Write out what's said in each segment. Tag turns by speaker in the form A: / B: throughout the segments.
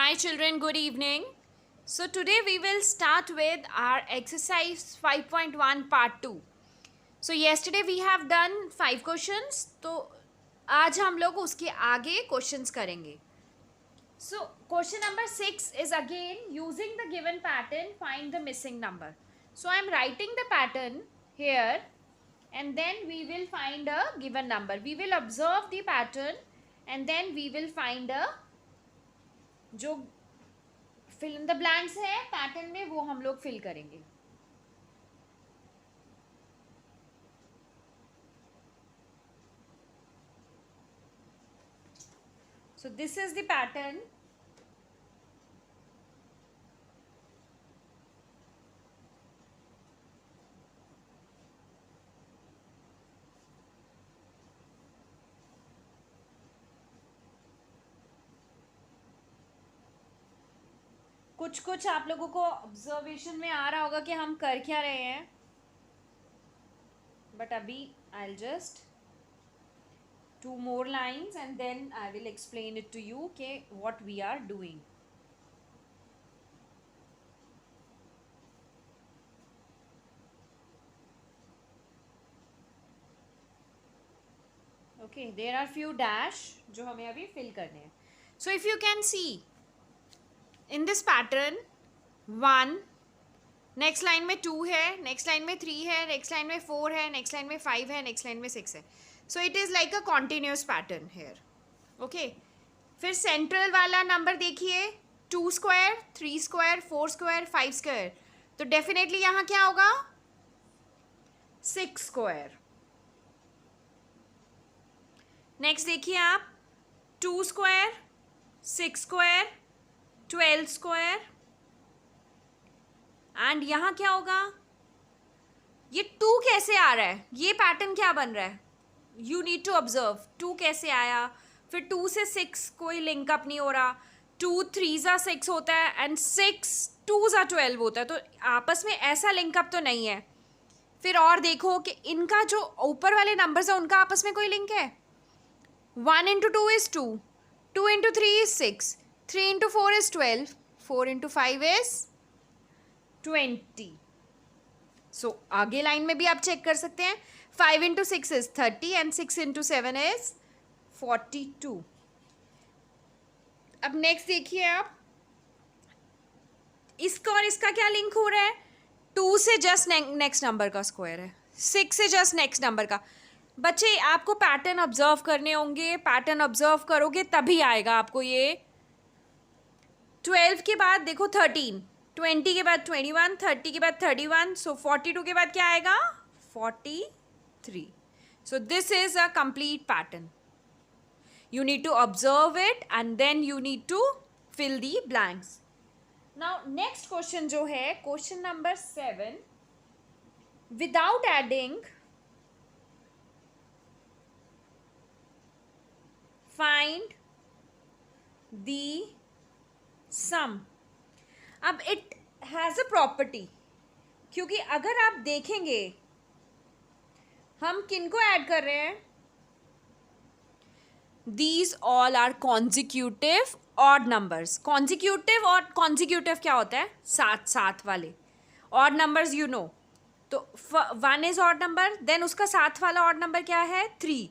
A: Hi children, good evening. So today we will start with our exercise 5.1 part 2. So yesterday we have done 5 questions. तो आज हम लोग उसके आगे questions करेंगे. So question number 6 is again using the given pattern find the missing number. So I am writing the pattern here and then we will find a given number. We will observe the pattern and then we will find a जो fill in the blanks है pattern में वो हम लोग fill करेंगे. सो this is the pattern. कुछ कुछ आप लोगों को ऑब्जर्वेशन में आ रहा होगा कि हम कर क्या रहे हैं, बट अभी I will just 2 more lines and then I will explain it to you कि what we are doing. Okay, there are few dash जो हमें अभी fill करने हैं. So if you can see in this pattern 1, next line में 2 है, next line में 3 है, नेक्स्ट लाइन में 4 है, नेक्स्ट लाइन में 5 है, नेक्स्ट लाइन में 6 है. So it is like a continuous pattern here. Okay, फिर सेंट्रल वाला नंबर देखिए 2 स्क्वायर, 3 स्क्वायर, 4 स्क्वायर, 5 स्क्वायर. तो डेफिनेटली यहाँ क्या होगा 6 स्क्वायर. नेक्स्ट देखिए आप 2 स्क्वायर, 6 स्क्वायर, 12 स्क्वायर. एंड यहाँ क्या होगा, ये 2 कैसे आ रहा है, ये पैटर्न क्या बन रहा है, यू नीड टू ऑब्जर्व 2 कैसे आया. फिर 2 से 6 कोई लिंकअप नहीं हो रहा. 2 3 ज़ा 6 होता है एंड 6 2 ज़ा 12 होता है, तो आपस में ऐसा लिंकअप तो नहीं है. फिर और देखो कि इनका जो ऊपर वाले नंबर्स है उनका आपस में कोई लिंक है. 1 into 2 is 2, 2 into 3 is 6, 3 into 4 is 12, 4 into 5 is 20. सो आगे लाइन में भी आप चेक कर सकते हैं. 5 into 6 is 30 and 6 into 7 is 42. अब नेक्स्ट देखिए आप, इसका और इसका क्या लिंक हो रहा है, 2 से जस्ट नेक्स्ट नंबर का स्क्वायर है, 6 से जस्ट नेक्स्ट नंबर का. बच्चे आपको पैटर्न ऑब्जर्व करने होंगे, पैटर्न ऑब्जर्व करोगे तभी आएगा आपको ये. 12 के बाद देखो 13, 20 के बाद 21, 30 के बाद 31, सो 42 के बाद क्या आएगा 43. So this is a complete pattern. You need to observe it and then you need to fill the blanks. Now next question जो है question number 7, without adding find the sum. अब इट हैज़ अ प्रॉपर्टी, क्योंकि अगर आप देखेंगे हम किनको add कर रहे हैं, these all are consecutive odd numbers. Consecutive और कॉन्जिक्यूटिव क्या होता है, साथ साथ वाले ऑड नंबर्स यू नो. तो 1 इज ऑड नंबर, देन उसका साथ वाला ऑड नंबर क्या है 3,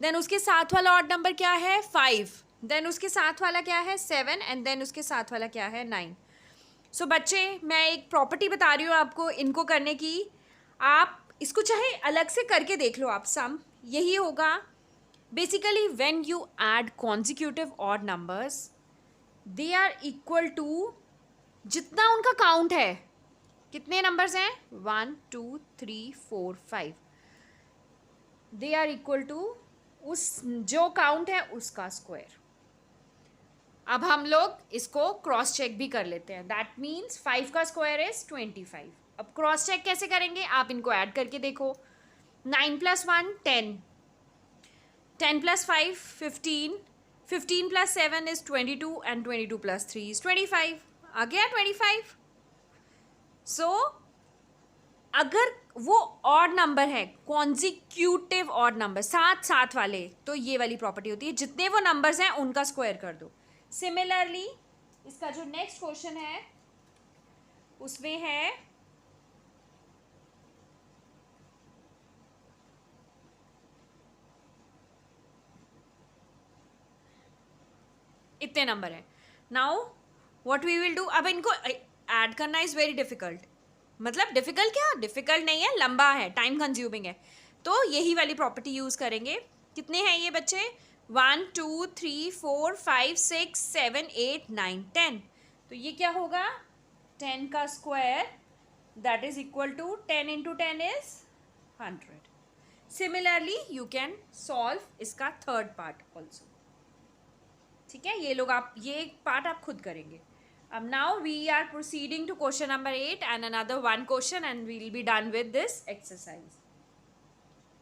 A: देन उसके साथ वाला ऑड नंबर क्या है 5, देन उसके साथ वाला क्या है 7 एंड देन उसके साथ वाला क्या है 9. सो बच्चे मैं एक प्रॉपर्टी बता रही हूँ आपको इनको करने की. आप इसको चाहे अलग से करके देख लो आप. सम यही होगा basically when you add consecutive odd numbers they are equal to जितना उनका काउंट है. कितने नंबर्स हैं 1 2 3 4 5, दे आर इक्वल टू उस जो काउंट है उसका स्क्वायर. अब हम लोग इसको क्रॉस चेक भी कर लेते हैं. दैट मीन्स 5 का स्क्वायर इज 25. अब क्रॉस चेक कैसे करेंगे, आप इनको ऐड करके देखो. 9 + 1 10, 10 + 5 15, 15 + 7 is 22 and 22 + 3 is 25. आ गया 25. सो अगर वो ऑड नंबर है कॉन्जिक्यूटिव ऑड नंबर साथ साथ वाले, तो ये वाली प्रॉपर्टी होती है जितने वो नंबर्स हैं उनका स्क्वायर कर दो. सिमिलरली इसका जो नेक्स्ट क्वेश्चन है उसमें है इतने नंबर है. Now what we will do, अब इनको ऐड करना इज वेरी डिफिकल्ट. मतलब डिफिकल्ट क्या, डिफिकल्ट नहीं है, लंबा है, टाइम कंज्यूमिंग है. तो यही वाली प्रॉपर्टी यूज करेंगे. कितने हैं ये बच्चे, 1 2 3 4 5 6 7 8 9 10. तो ये क्या होगा, 10 का square that is equal to 10 into 10 is 100. Similarly you can solve इसका थर्ड पार्ट ऑल्सो. ठीक है, ये लोग आप ये पार्ट आप खुद करेंगे. अब now we are proceeding to question number 8 and another one question and we will be done with this exercise.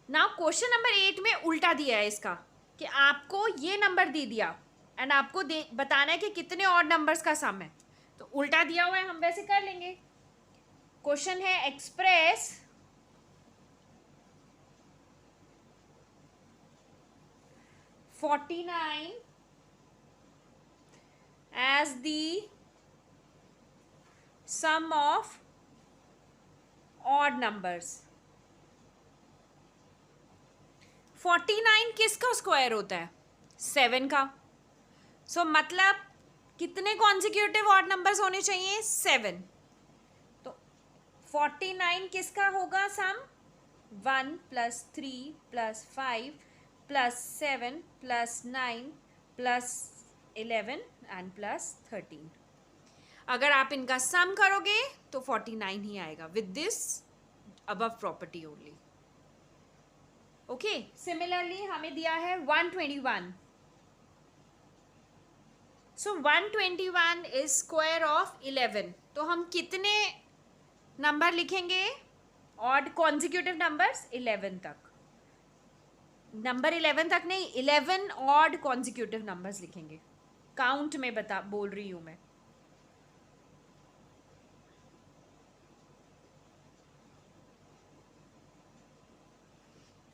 A: Now question number 8 में उल्टा दिया है इसका, कि आपको ये नंबर दे दिया एंड आपको बताना है कि कितने और नंबर्स का सम है. तो उल्टा दिया हुआ है, हम वैसे कर लेंगे. क्वेश्चन है express 49 as the sum of odd numbers. 49 किसका स्क्वायर होता है, 7 का. सो मतलब कितने कॉन्जिक्यूटिव ऑड नंबर्स होने चाहिए, 7. तो 49 किसका होगा सम, 1 plus 3 plus 5 plus 7 plus 9 plus 11 and plus 13. अगर आप इनका सम करोगे तो 49 ही आएगा with this above property only. Okay, similarly हमें दिया है 121. सो 121 इज स्क्वायर ऑफ 11. तो हम कितने नंबर लिखेंगे, ऑड कॉन्जिक्यूटिव नंबर्स 11 तक. नंबर 11 तक नहीं, 11 ऑड कॉन्जिक्यूटिव नंबर्स लिखेंगे. काउंट में बोल रही हूं मैं.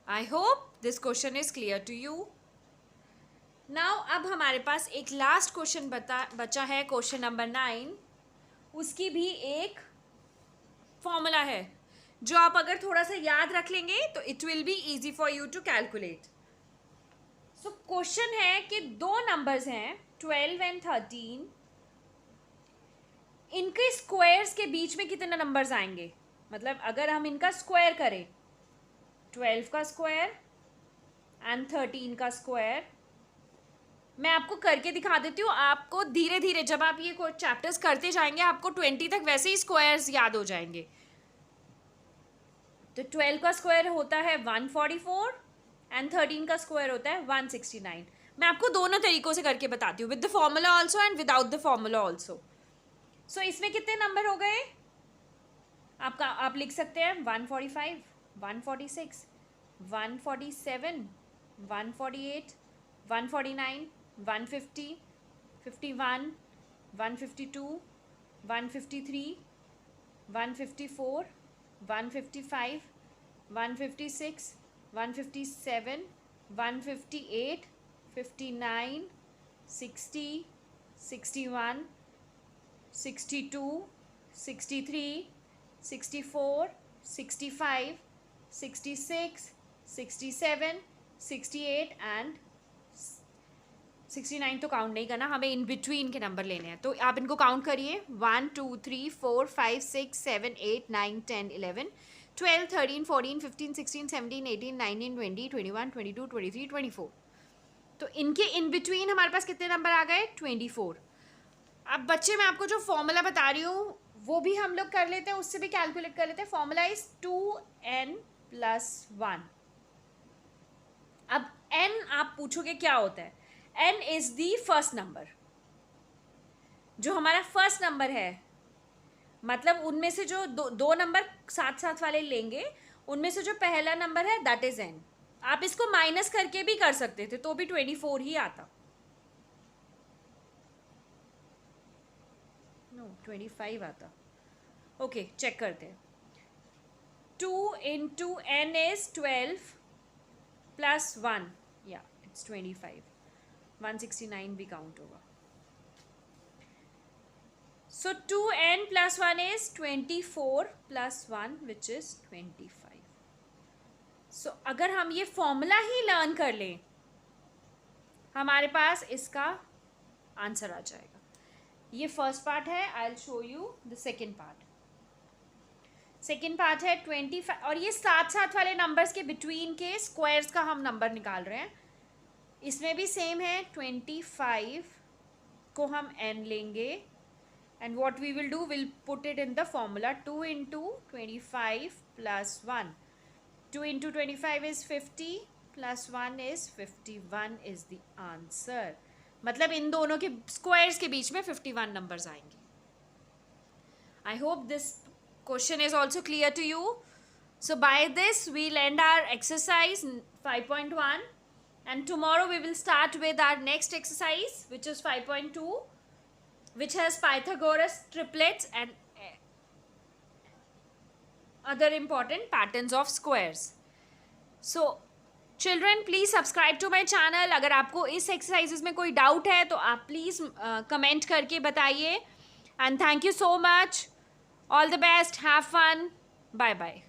A: I hope this question is clear to you. Now अब हमारे पास एक लास्ट क्वेश्चन बचा है, क्वेश्चन नंबर 9. उसकी भी एक फॉर्मूला है जो आप अगर थोड़ा सा याद रख लेंगे तो it will be easy for you to calculate. So question है कि दो नंबर्स हैं 12 एंड 13. इनके स्क्वायर्स के बीच में कितने नंबर्स आएंगे. मतलब अगर हम इनका स्क्वायर करें, 12 का स्क्वायर एंड 13 का स्क्वायर. मैं आपको करके दिखा देती हूँ. आपको धीरे धीरे जब आप ये चैप्टर्स करते जाएंगे आपको 20 तक वैसे ही स्क्वायर्स याद हो जाएंगे. तो 12 का स्क्वायर होता है 144 एंड 13 का स्क्वायर होता है 169. मैं आपको दोनों तरीकों से करके बताती हूँ, with the formula also and without the formula also. So इसमें कितने नंबर हो गए आप लिख सकते हैं 145, 146, 147, 148, 149, 150, 51, 152, 153, 154, 155, 156, 157, 158, 59, 60, 61, 62, 63, 64, 65, 66, 67, 68 एंड 69 तो काउंट नहीं करना, हमें इन बिटवीन के नंबर लेने हैं. तो आप इनको काउंट करिए, 1 2 3 4 5 6 7 8 9 10 11 12 13 14 15 16 17 18 19 20 21 22 23 24. तो इनके इन बिटवीन हमारे पास कितने नंबर आ गए, 24. अब बच्चे मैं आपको जो फॉर्मूला बता रही हूँ वो भी हम लोग कर लेते हैं, उससे भी कैलकुलेट कर लेते हैं. Formula is 2n + 1. अब n आप पूछोगे क्या होता है, n is the first number. जो हमारा फर्स्ट नंबर है, मतलब उनमें से जो दो नंबर साथ साथ वाले लेंगे, उनमें से जो पहला नंबर है दैट इज n. आप इसको माइनस करके भी कर सकते थे तो भी 24 ही आता. नो 25 आता. ओके, चेक करते हैं. 2 into n is 12 plus 1, या इट्स 25. 169 भी काउंट होगा. So 2n plus 1 is 24 plus 1 which is 25. So अगर हम ये फॉर्मूला ही लर्न कर लें हमारे पास इसका आंसर आ जाएगा. ये फर्स्ट पार्ट है. I will show you the second part. Second part है 25 और ये साथ साथ वाले नंबर्स के बिटवीन के स्क्वायर्स का हम नंबर निकाल रहे हैं. इसमें भी सेम है. 25 को हम n लेंगे and what we will do, we'll put it in the formula. 2 into 25 plus 1. 2 into 25 is 50 plus 1 is 51 is the answer. मतलब इन दोनों के स्क्वायर्स के बीच में 51 नंबर्स आएंगे. I hope this question is also clear to you. So by this we'll end our exercise 5.1 and tomorrow we will start with our next exercise which is 5.2. which has Pythagoras triplets and other important patterns of squares. So children please subscribe to my channel. अगर आपको इस exercises में कोई doubt है तो आप please comment करके बताइए. And thank you so much. All the best. Have fun. Bye bye.